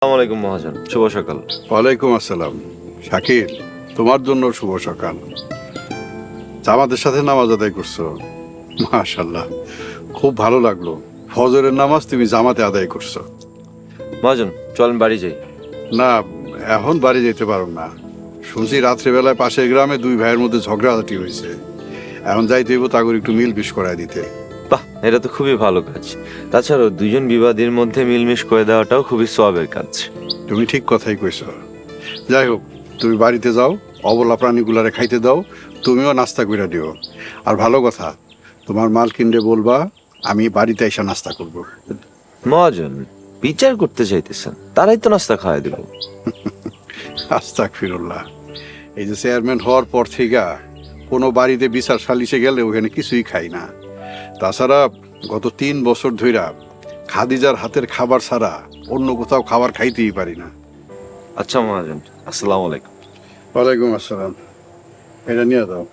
আসসালামু আলাইকুম মহাজন, শুভ সকাল। ওয়ালাইকুম আসসালাম। শাকির, তোমার জন্য শুভ সকাল। জামাতের সাথে নামাজ আদায় করছো, মাশাল্লাহ, খুব ভালো লাগলো। ফজরের নামাজ তুমি জামাতে আদায় করছো। মহাজন চলেন বাড়ি যাই। না, এখন বাড়ি যেতে পারো না। শুনছি রাত্রিবেলায় পাশের গ্রামে দুই ভাইয়ের মধ্যে ঝগড়াঝাটি হয়েছে। এখন যাইতে হইব তাগর একটু মিলমিশ করায় দিতে। বাহ, এটা তো খুবই ভালো কাজ। তাছাড়াও দুজন বিবাদীর মধ্যে মিলমিশ করে দেওয়াটাও খুবই সওয়াবের কাজ। তুমি ঠিক কথাই কইছো। যাই হোক, তুমি বাড়িতে যাও, অবলা প্রাণীগুলারে খাইতে দাও, তুমিও নাস্তা কইরা দিও। আর ভালো কথা, তোমার মালকিনরে বলবা আমি বাড়িতে এসে নাস্তা করব। মহাজন বিচার করতে চাইতেছেন, তারাই তো নাস্তা খাওয়াই দেব। আস্তাগফিরুল্লাহ। এই যে চেয়ারম্যান হওয়ার পর থেকে কোনো বাড়িতে বিচার সালিশে গেলে ওখানে কিছুই খাই না। তাছাড়া গত 3 বছর ধইরা খাদিজার হাতের খাবার ছাড়া অন্য কোথাও খাবার খাইতেই পারি না। আচ্ছা মহাজন, আসসালামু আলাইকুম। ওয়ালাইকুম আসসালাম। এটা নিয়ে দাও।